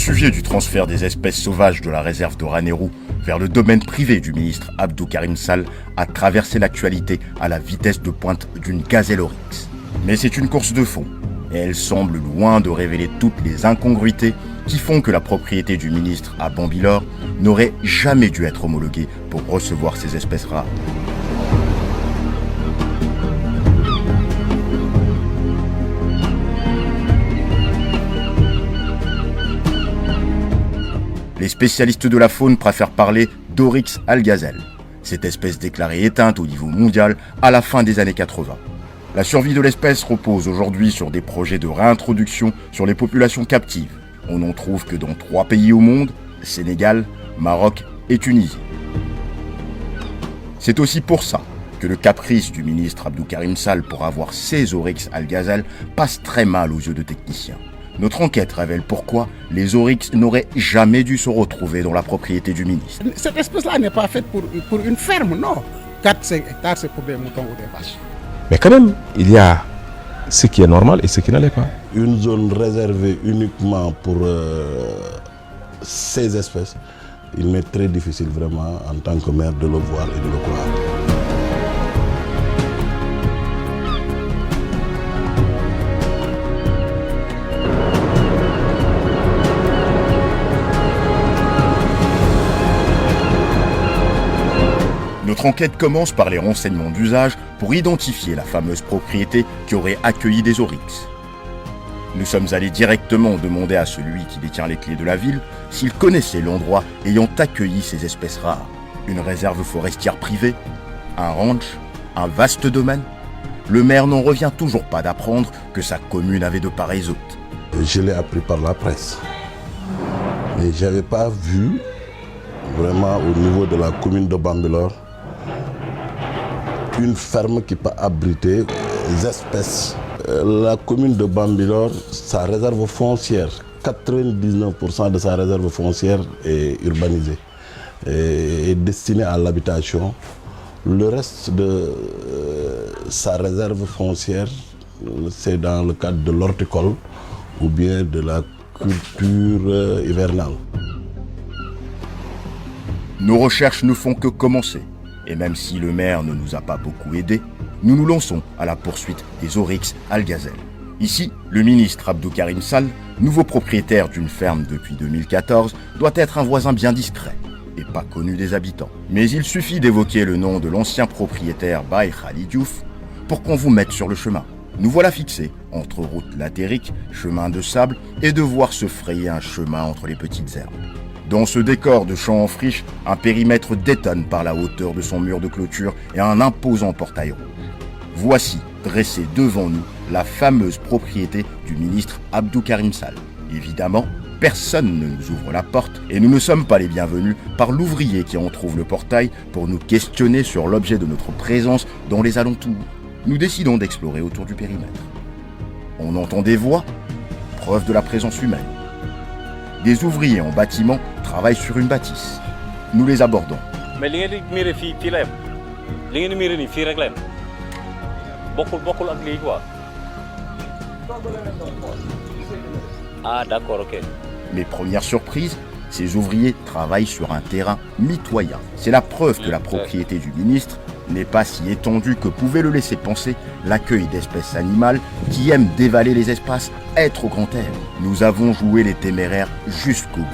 sujet du transfert des espèces sauvages de la réserve de Ranérou vers le domaine privé du ministre Abdou Karim Sall a traversé l'actualité à la vitesse de pointe d'une gazelle oryx. Mais c'est une course de fond, et elle semble loin de révéler toutes les incongruités qui font que la propriété du ministre à Bambilor n'aurait jamais dû être homologuée pour recevoir ces espèces rares. Les spécialistes de la faune préfèrent parler d'Oryx algazelle, cette espèce déclarée éteinte au niveau mondial à la fin des années 80. La survie de l'espèce repose aujourd'hui sur des projets de réintroduction sur les populations captives. On n'en trouve que dans 3 pays au monde, Sénégal, Maroc et Tunisie. C'est aussi pour ça que le caprice du ministre Abdou Karim Sall pour avoir ces Oryx algazelle passe très mal aux yeux de techniciens. Notre enquête révèle pourquoi les oryx n'auraient jamais dû se retrouver dans la propriété du ministre. Cette espèce-là n'est pas faite pour une ferme, non. 4-5 hectares, c'est pour des moutons ou des vaches. Mais quand même, il y a ce qui est normal et ce qui ne l'est pas. Une zone réservée uniquement pour ces espèces, il m'est très difficile vraiment en tant que maire de le voir et de le croire. Notre enquête commence par les renseignements d'usage pour identifier la fameuse propriété qui aurait accueilli des oryx. Nous sommes allés directement demander à celui qui détient les clés de la ville s'il connaissait l'endroit ayant accueilli ces espèces rares. Une réserve forestière privée, un ranch, un vaste domaine. Le maire n'en revient toujours pas d'apprendre que sa commune avait de pareils hôtes. Je l'ai appris par la presse. Mais je n'avais pas vu vraiment au niveau de la commune de Bambilor une ferme qui peut abriter des espèces. La commune de Bambilor, sa réserve foncière, 99% de sa réserve foncière est urbanisée, est destinée à l'habitation. Le reste de sa réserve foncière, c'est dans le cadre de l'horticole ou bien de la culture hivernale. Nos recherches ne font que commencer. Et même si le maire ne nous a pas beaucoup aidés, nous nous lançons à la poursuite des oryx algazelle. Ici, le ministre Abdou Karim Sall, nouveau propriétaire d'une ferme depuis 2014, doit être un voisin bien discret et pas connu des habitants. Mais il suffit d'évoquer le nom de l'ancien propriétaire Baye Khalid Diouf pour qu'on vous mette sur le chemin. Nous voilà fixés entre route latérique, chemin de sable et devoir se frayer un chemin entre les petites herbes. Dans ce décor de champs en friche, un périmètre détonne par la hauteur de son mur de clôture et un imposant portail rouge. Voici, dressée devant nous, la fameuse propriété du ministre Abdou Karim Sall. Évidemment, personne ne nous ouvre la porte et nous ne sommes pas les bienvenus par l'ouvrier qui entrouvre le portail pour nous questionner sur l'objet de notre présence dans les alentours. Nous décidons d'explorer autour du périmètre. On entend des voix, preuve de la présence humaine. Des ouvriers en bâtiment travaillent sur une bâtisse. Nous les abordons. Mais ah d'accord, ok. Mes premières surprises, ces ouvriers travaillent sur un terrain mitoyen. C'est la preuve que la propriété du ministre n'est pas si étendue que pouvait le laisser penser l'accueil d'espèces animales qui aiment dévaler les espaces, être au grand air. Nous avons joué les téméraires jusqu'au bout.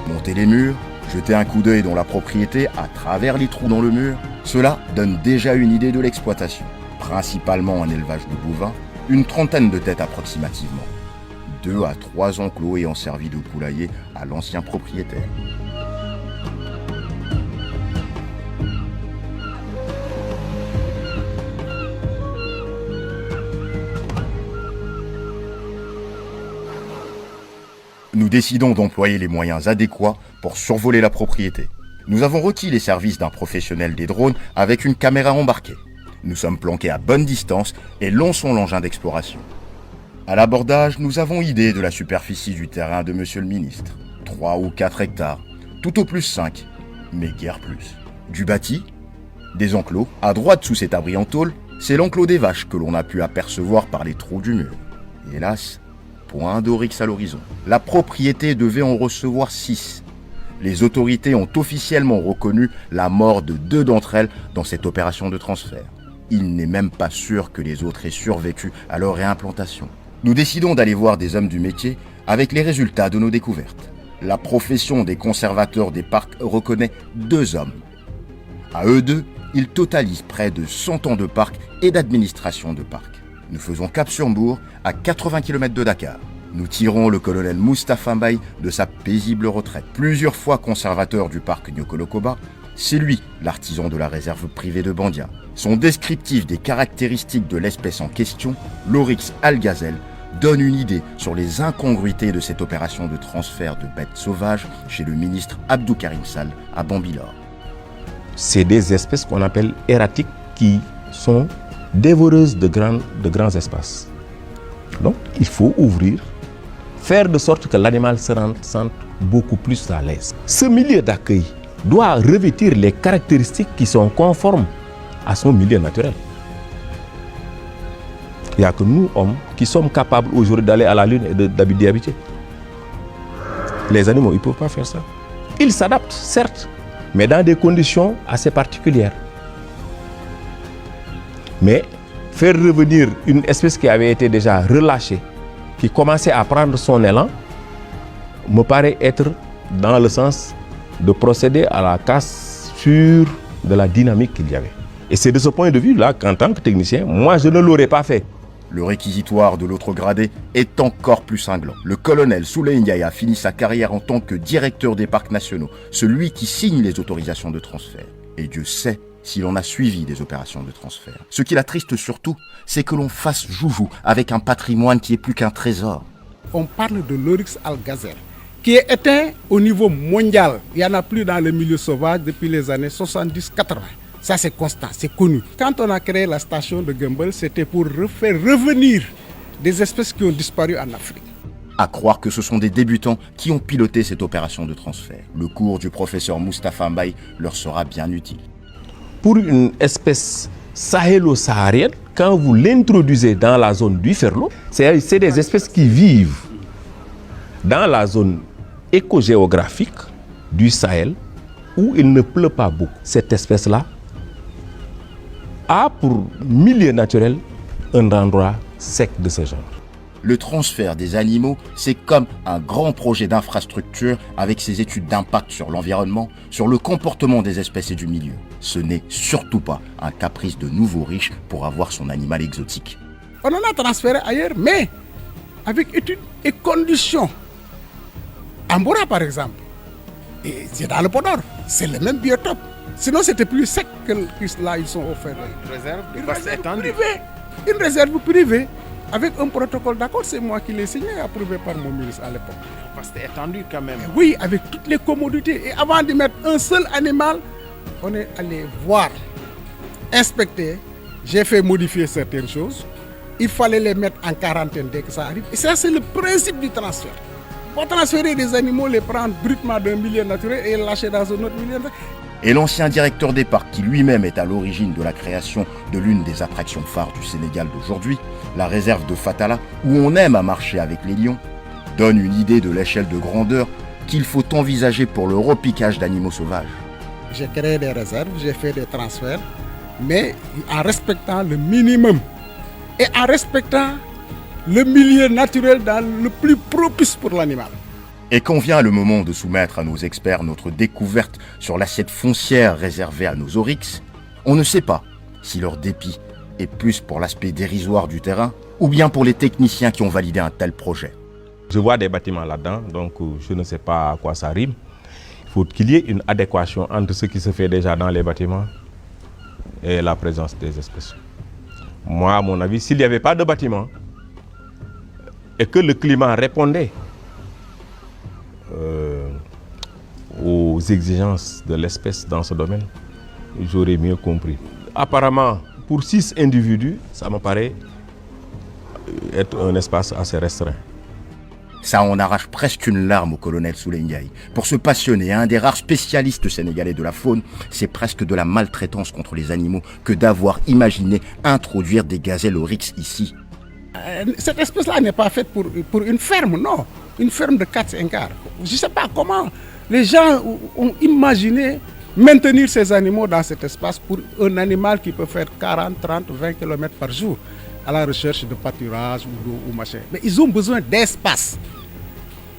Monter les murs, jeter un coup d'œil dans la propriété à travers les trous dans le mur, cela donne déjà une idée de l'exploitation. Principalement en élevage de bovins, une trentaine de têtes approximativement. 2 à 3 enclos ayant servi de poulailler à l'ancien propriétaire. Nous décidons d'employer les moyens adéquats pour survoler la propriété. Nous avons requis les services d'un professionnel des drones avec une caméra embarquée. Nous sommes planqués à bonne distance et lançons l'engin d'exploration. À l'abordage, nous avons idée de la superficie du terrain de monsieur le ministre. 3 ou 4 hectares, tout au plus 5. mais guère plus. Du bâti, des enclos, à droite sous cet abri en tôle, c'est l'enclos des vaches que l'on a pu apercevoir par les trous du mur. Et hélas, point d'oryx à l'horizon. La propriété devait en recevoir 6. Les autorités ont officiellement reconnu la mort de 2 d'entre elles dans cette opération de transfert. Il n'est même pas sûr que les autres aient survécu à leur réimplantation. Nous décidons d'aller voir des hommes du métier avec les résultats de nos découvertes. La profession des conservateurs des parcs reconnaît 2 hommes. À eux deux, ils totalisent près de 100 ans de parc et d'administration de parc. Nous faisons cap sur Mbour, à 80 km de Dakar. Nous tirons le colonel Moustapha Mbaye de sa paisible retraite. Plusieurs fois conservateur du parc Niokolo-Koba, c'est lui l'artisan de la réserve privée de Bandia. Son descriptif des caractéristiques de l'espèce en question, l'oryx algazelle, donne une idée sur les incongruités de cette opération de transfert de bêtes sauvages chez le ministre Abdou Karim Sall à Bambilor. C'est des espèces qu'on appelle erratiques qui sont dévoreuses de grands espaces. Donc, il faut ouvrir, faire de sorte que l'animal se sente beaucoup plus à l'aise. Ce milieu d'accueil doit revêtir les caractéristiques qui sont conformes à son milieu naturel. Il n'y a que nous, hommes, qui sommes capables aujourd'hui d'aller à la Lune et d'y habiter. Les animaux, ils ne peuvent pas faire ça. Ils s'adaptent, certes, mais dans des conditions assez particulières. Mais faire revenir une espèce qui avait été déjà relâchée, qui commençait à prendre son élan, me paraît être dans le sens de procéder à la cassure de la dynamique qu'il y avait. Et c'est de ce point de vue-là qu'en tant que technicien, moi, je ne l'aurais pas fait. Le réquisitoire de l'autre gradé est encore plus cinglant. Le colonel Souley Ndiaye a fini sa carrière en tant que directeur des parcs nationaux, celui qui signe les autorisations de transfert. Et Dieu sait s'il en a suivi des opérations de transfert. Ce qui l'attriste surtout, c'est que l'on fasse joujou avec un patrimoine qui est plus qu'un trésor. On parle de l'oryx algazelle, qui est éteint au niveau mondial. Il n'y en a plus dans le milieu sauvage depuis les années 70-80. Ça, c'est constant, c'est connu. Quand on a créé la station de Gumbel, c'était pour faire revenir des espèces qui ont disparu en Afrique. À croire que ce sont des débutants qui ont piloté cette opération de transfert. Le cours du professeur Moustapha Mbaye leur sera bien utile. Pour une espèce sahélo-saharienne, quand vous l'introduisez dans la zone du Ferlo, c'est des espèces qui vivent dans la zone écogéographique du Sahel où il ne pleut pas beaucoup. Cette espèce-là a pour milieu naturel un endroit sec de ce genre. Le transfert des animaux, c'est comme un grand projet d'infrastructure avec ses études d'impact sur l'environnement, sur le comportement des espèces et du milieu. Ce n'est surtout pas un caprice de nouveaux riches pour avoir son animal exotique. On en a transféré ailleurs, mais avec études et conditions. Amboura, par exemple, et c'est dans le Podor, c'est le même biotope. Sinon, c'était plus sec que là, ils sont offerts. Une réserve privée, avec un protocole d'accord, c'est moi qui l'ai signé, approuvé par mon ministre à l'époque. Vaste étendue quand même. Oui, avec toutes les commodités. Et avant de mettre un seul animal, on est allé voir, inspecter. J'ai fait modifier certaines choses. Il fallait les mettre en quarantaine dès que ça arrive. Et ça, c'est le principe du transfert. Pour transférer des animaux, les prendre brutement d'un milieu naturel et les lâcher dans un autre milieu naturel. Et l'ancien directeur des parcs, qui lui-même est à l'origine de la création de l'une des attractions phares du Sénégal d'aujourd'hui, la réserve de Fatala, où on aime à marcher avec les lions, donne une idée de l'échelle de grandeur qu'il faut envisager pour le repiquage d'animaux sauvages. J'ai créé des réserves, j'ai fait des transferts, mais en respectant le minimum et en respectant le milieu naturel dans le plus propice pour l'animal. Et quand vient le moment de soumettre à nos experts notre découverte sur l'assiette foncière réservée à nos oryx, on ne sait pas si leur dépit est plus pour l'aspect dérisoire du terrain ou bien pour les techniciens qui ont validé un tel projet. Je vois des bâtiments là-dedans, donc je ne sais pas à quoi ça rime. Il faut qu'il y ait une adéquation entre ce qui se fait déjà dans les bâtiments et la présence des espèces. Moi, à mon avis, s'il n'y avait pas de bâtiment et que le climat répondait aux exigences de l'espèce dans ce domaine, j'aurais mieux compris. Apparemment, pour 6 individus, ça me paraît être un espace assez restreint. Ça en arrache presque une larme au colonel Souley. Pour se passionner, un des rares spécialistes sénégalais de la faune, c'est presque de la maltraitance contre les animaux que d'avoir imaginé introduire des gazelles oryx ici. Cette espèce-là n'est pas faite pour une ferme, non. Une ferme de 4-5 quarts. Je ne sais pas comment les gens ont imaginé maintenir ces animaux dans cet espace pour un animal qui peut faire 40, 30, 20 km par jour à la recherche de pâturage ou d'eau ou machin. Mais ils ont besoin d'espace.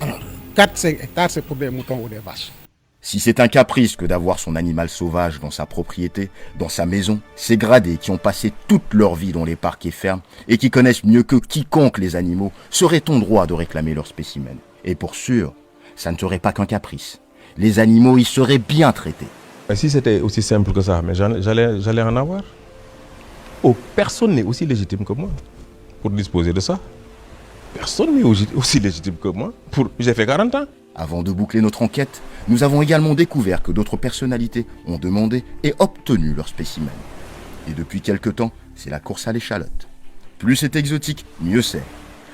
Alors, 4-5 hectares, c'est pour des moutons ou des vaches. Si c'est un caprice que d'avoir son animal sauvage dans sa propriété, dans sa maison, ces gradés qui ont passé toute leur vie dans les parcs et fermes et qui connaissent mieux que quiconque les animaux seraient en droit de réclamer leurs spécimens. Et pour sûr, ça ne serait pas qu'un caprice. Les animaux y seraient bien traités. Mais si c'était aussi simple que ça, mais j'allais en avoir. Oh, personne n'est aussi légitime que moi pour disposer de ça. Personne n'est aussi légitime que moi. J'ai fait 40 ans. Avant de boucler notre enquête, nous avons également découvert que d'autres personnalités ont demandé et obtenu leurs spécimens. Et depuis quelque temps, c'est la course à l'échalote. Plus c'est exotique, mieux c'est.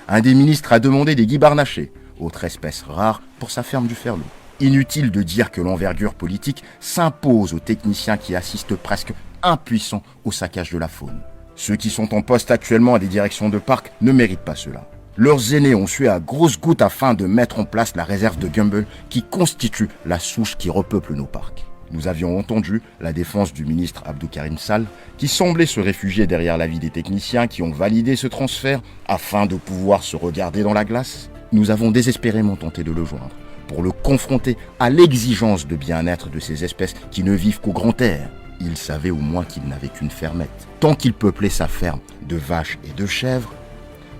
Un des ministres a demandé des guibarnachés, autre espèce rare, pour sa ferme du Ferlo. Inutile de dire que l'envergure politique s'impose aux techniciens qui assistent presque impuissants au saccage de la faune. Ceux qui sont en poste actuellement à des directions de parc ne méritent pas cela. Leurs aînés ont sué à grosses gouttes afin de mettre en place la réserve de Gumble qui constitue la souche qui repeuple nos parcs. Nous avions entendu la défense du ministre Abdou Karim Sall qui semblait se réfugier derrière l'avis des techniciens qui ont validé ce transfert afin de pouvoir se regarder dans la glace. Nous avons désespérément tenté de le joindre pour le confronter à l'exigence de bien-être de ces espèces qui ne vivent qu'au grand air. Il savait au moins qu'il n'avait qu'une fermette. Tant qu'il peuplait sa ferme de vaches et de chèvres,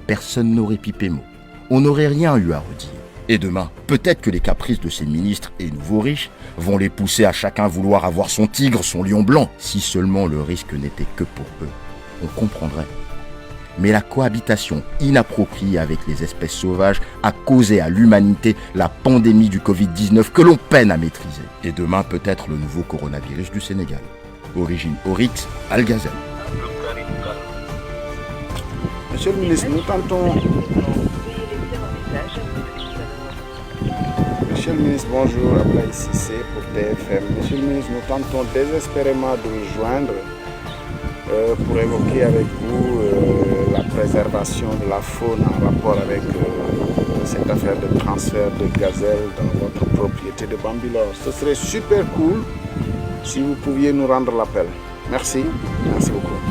personne n'aurait pipé mot. On n'aurait rien eu à redire. Et demain, peut-être que les caprices de ces ministres et nouveaux riches vont les pousser à chacun vouloir avoir son tigre, son lion blanc. Si seulement le risque n'était que pour eux, on comprendrait. Mais la cohabitation inappropriée avec les espèces sauvages a causé à l'humanité la pandémie du Covid-19 que l'on peine à maîtriser. Et demain, peut-être le nouveau coronavirus du Sénégal. Origine oryx, algazelle. Monsieur le ministre, nous tentons... Monsieur le ministre, bonjour, Ablaï Cissé pour TFM. Monsieur le ministre, nous tentons désespérément de vous joindre pour évoquer avec vous la préservation de la faune en rapport avec cette affaire de transfert de gazelles dans votre propriété de Bambilor. Ce serait super cool si vous pouviez nous rendre l'appel. Merci, merci beaucoup.